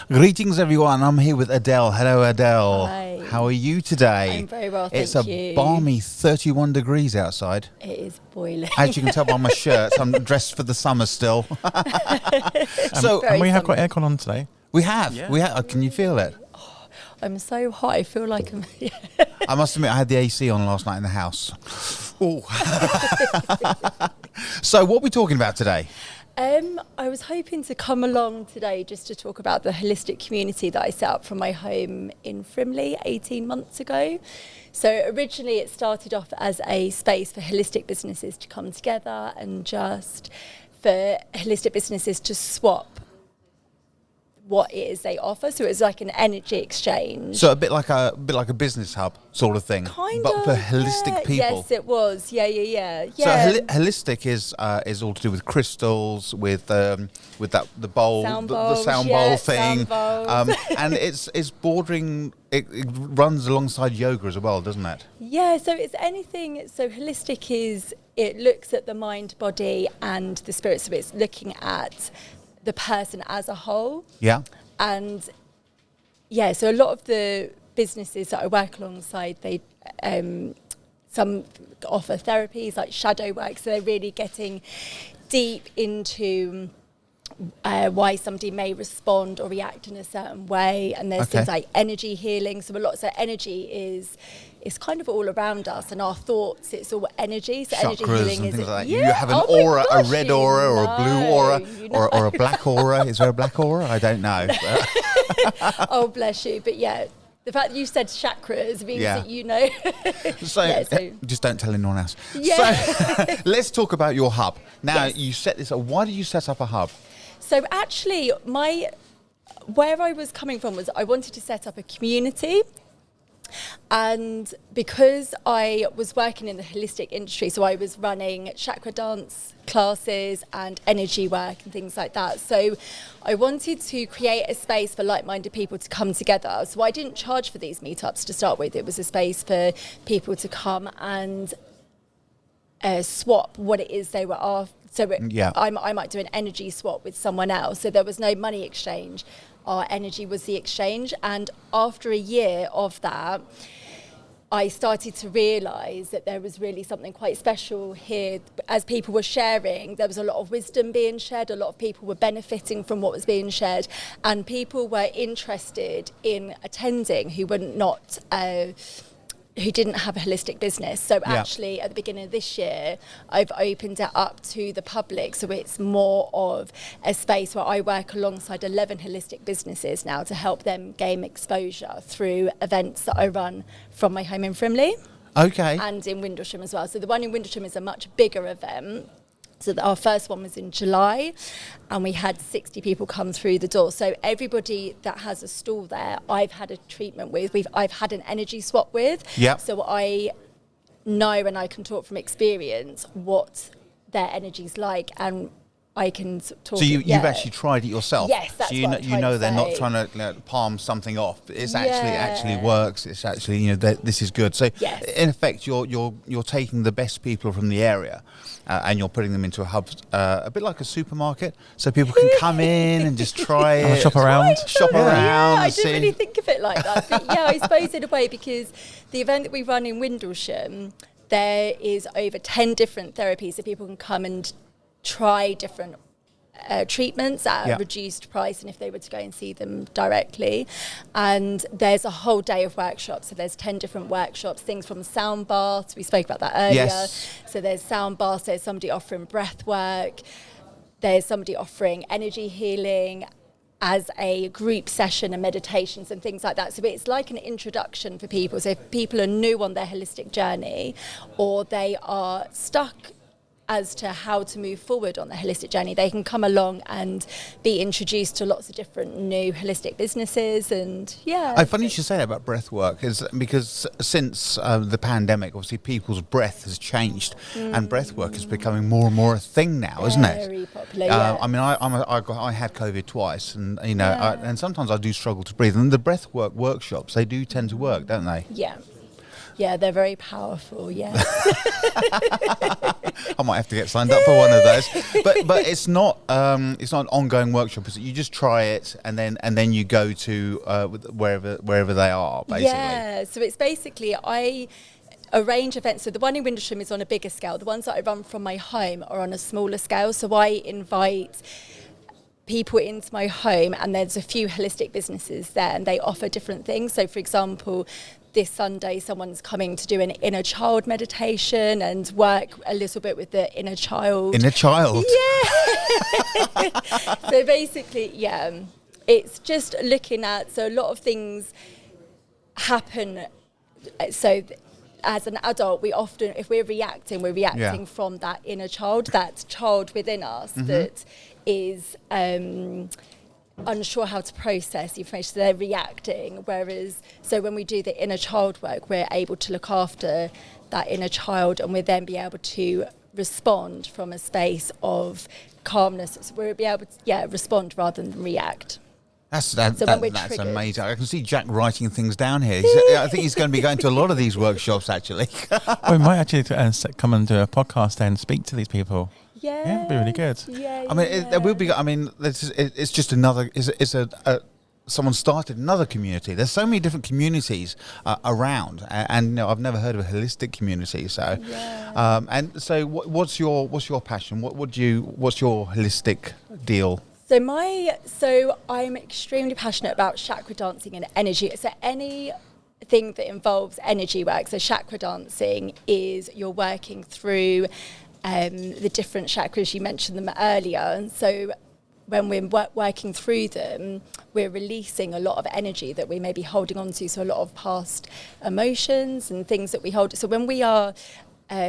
Greetings, everyone. I'm here with Adele. Hello, Adele. Hi. How are you today? I'm very well, thank It's a you. balmy 31 degrees outside. It is boiling. As you can tell by my shirt, I'm dressed for the summer still. And we have got aircon on today. We have. Can you feel it? I'm so hot. I feel like I'm... I must admit, I had the AC on last night in the house. Ooh. So what are we talking about today? I was hoping to come along today just to talk about the holistic community that I set up from my home in Frimley 18 months ago. So originally it started off as a space for holistic businesses to come together and just for holistic businesses to swap what it is they offer. So it was like an energy exchange. So a bit like a business hub sort of thing, but for holistic people. Yes, it was. Yeah. So holistic is all to do with crystals, with the bowl, the sound bowl thing, and it's bordering. It runs alongside yoga as well, doesn't it? Yeah. So it's anything. So holistic is it looks at the mind, body, and the spirit. So it's looking at the person as a whole. Yeah. And yeah, so a lot of the businesses that I work alongside, they some offer therapies like shadow work, so they're really getting deep into why somebody may respond or react in a certain way. And there's things like energy healing. So energy is kind of all around us, and our thoughts, it's all energy. So energy Chakras healing and is things like that. Yeah. You have an aura, a red aura or a blue aura or a black aura. Is there a black aura? I don't know. Oh, bless you. But yeah, the fact that you said chakras means that you know. So just don't tell anyone else. Yeah. So let's talk about your hub. Now, you set this up. Why did you set up a hub? So actually, where I was coming from was I wanted to set up a community. And because I was working in the holistic industry, so I was running chakra dance classes and energy work and things like that. So I wanted to create a space for like-minded people to come together. So I didn't charge for these meetups to start with. It was a space for people to come and swap what it is they were after. So I might do an energy swap with someone else. So there was no money exchange. Our energy was the exchange. And after a year of that, I started to realise that there was really something quite special here. As people were sharing, there was a lot of wisdom being shared. A lot of people were benefiting from what was being shared. And people were interested in attending who were not... who didn't have a holistic business. So actually at the beginning of this year, I've opened it up to the public. So it's more of a space where I work alongside 11 holistic businesses now to help them gain exposure through events that I run from my home in Frimley. Okay. And in Windlesham as well. So the one in Windlesham is a much bigger event. So our first one was in July, and we had 60 people come through the door. So everybody that has a stall there, I've had a treatment with. I've had an energy swap with. Yeah. So I know, and I can talk from experience, what their energy's like, and I can talk. So you've actually tried it yourself. Yes, that's so what I'm trying to they're say. not trying to palm something off. It's actually works. It's actually this is good. So in effect, you're taking the best people from the area. And you're putting them into a hub, a bit like a supermarket, so people can come in and just try it, shop around. Yeah, I didn't really think of it like that. But yeah, I suppose in a way, because the event that we run in Windlesham, there is over 10 different therapies, so people can come and try different treatments at a reduced price, and if they were to go and see them directly. And there's a whole day of workshops, so there's 10 different workshops, things from sound baths, we spoke about that earlier. So there's sound baths, there's somebody offering breath work, there's somebody offering energy healing as a group session and meditations and things like that. So it's like an introduction for people. So if people are new on their holistic journey, or they are stuck as to how to move forward on the holistic journey, they can come along and be introduced to lots of different new holistic businesses. And funny you should say that about breath work, is because since the pandemic, obviously people's breath has changed, and breath work is becoming more and more a thing now, isn't it? Very popular. I mean, I had COVID twice, and and sometimes I do struggle to breathe. And the breath work workshops, they do tend to work, don't they? Yeah. Yeah, they're very powerful. Yeah. I might have to get signed up for one of those. But it's not an ongoing workshop. Is it? You just try it and then you go to wherever they are, basically. Yeah. So it's basically I arrange events. So the one in Windlesham is on a bigger scale. The ones that I run from my home are on a smaller scale. So I invite people into my home, and there's a few holistic businesses there, and they offer different things. So for example, this Sunday someone's coming to do an inner child meditation and work a little bit with the inner child. Inner child? Yeah. So basically, yeah, it's just looking at, so a lot of things happen. So as an adult, we often, if we're reacting from that inner child, that child within us that is unsure how to process information, so they're reacting. Whereas, so when we do the inner child work, we're able to look after that inner child, and we'll then be able to respond from a space of calmness. So we'll be able to, respond rather than react. That's amazing. I can see Jack writing things down here. I think he's going to be going to a lot of these workshops, actually. We might actually come and do a podcast and speak to these people. Yeah, it'd be really good. Yeah, I mean, it will be. I mean, it's just another. Someone started another community. There's so many different communities around, and I've never heard of a holistic community. So, and so, what's your passion? What's your holistic deal? So I'm extremely passionate about chakra dancing and energy. So anything that involves energy work. So chakra dancing is you're working through the different chakras. You mentioned them earlier, and so when we're working through them, we're releasing a lot of energy that we may be holding on to. So a lot of past emotions and things that we hold. So when we are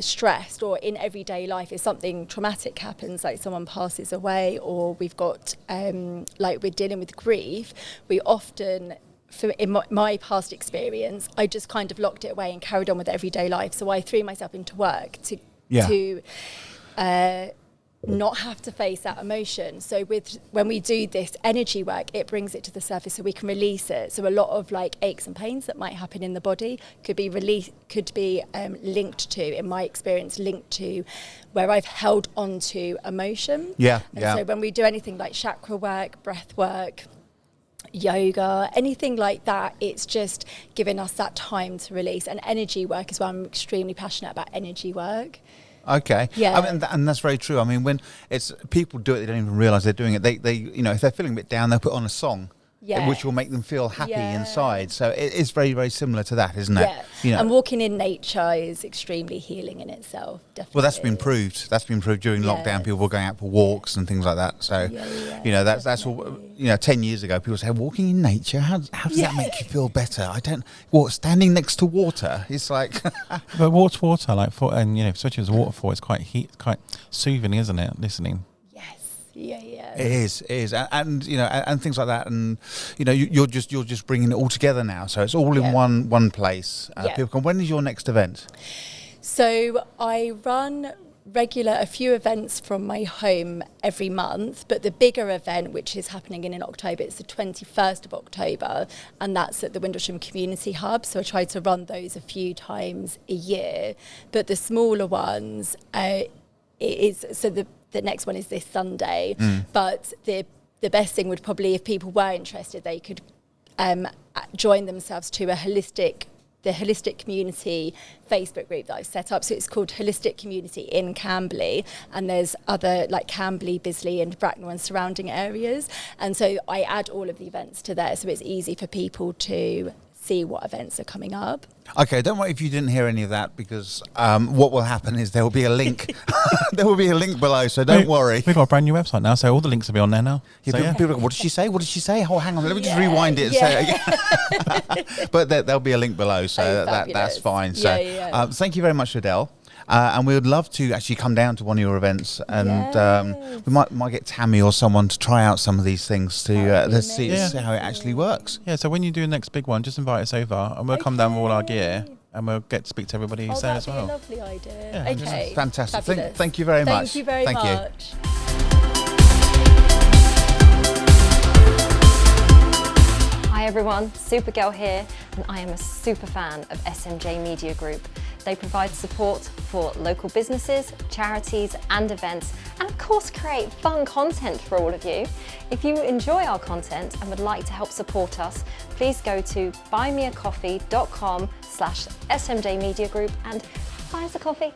stressed, or in everyday life, if something traumatic happens, like someone passes away, or we've got like we're dealing with grief, we often, in my past experience, I just kind of locked it away and carried on with everyday life. So I threw myself into work to not have to face that emotion. So when we do this energy work, it brings it to the surface so we can release it. So a lot of like aches and pains that might happen in the body could be linked to, in my experience, linked to where I've held on to emotion. So when we do anything like chakra work, breath work, yoga, anything like that, it's just giving us that time to release. And energy work as well. I'm extremely passionate about energy work. Okay. Yeah. I mean, and that's very true. I mean, when it's people do it, they don't even realise they're doing it. They if they're feeling a bit down, they'll put on a song, which will make them feel happy inside. So it is very, very similar to that, isn't it? Yeah. And walking in nature is extremely healing in itself. Definitely. Well, that's been proved. That's been proved during lockdown. People were going out for walks and things like that. So, that's all. 10 years ago, people say walking in nature. How does that make you feel better? I don't. Standing next to water. It's like. But water, especially as a waterfall, it's quite soothing, isn't it? Listening. Yeah. It is, and and things like that, and you're just bringing it all together now, so it's all in one place. People come. When is your next event? So I run a few events from my home every month, but the bigger event, which is happening in October, it's the 21st of October, and that's at the Windlesham Community Hub. So I try to run those a few times a year, but the smaller ones, the next one is this Sunday, but the best thing would probably, if people were interested, they could join themselves to the Holistic Community Facebook group that I've set up. So it's called Holistic Community in Camberley, and there's other like Camberley, Bisley and Bracknell and surrounding areas. And so I add all of the events to there, so it's easy for people to see what events are coming up. Okay, don't worry if you didn't hear any of that, because what will happen is there will be a link. There will be a link below, so don't worry. We've got a brand new website now, so all the links will be on there now. People go, what did she say? What did she say? Oh, hang on, let me just rewind it and say it again. But there'll be a link below, so that's fine. So thank you very much, Adele. And we would love to actually come down to one of your events, and we might get Tammy or someone to try out some of these things to see how it actually works. Yeah, so when you do the next big one, just invite us over, and we'll come down with all our gear, and we'll get to speak to everybody who's there as well. That'd be a lovely idea. Yeah, okay, fantastic. Thank you very much. Thank you very much. Hi everyone, Supergirl here, and I am a super fan of SMJ Media Group. They provide support for local businesses, charities and events, and of course create fun content for all of you. If you enjoy our content and would like to help support us, please go to buymeacoffee.com/SMJ Media Group and buy us a coffee.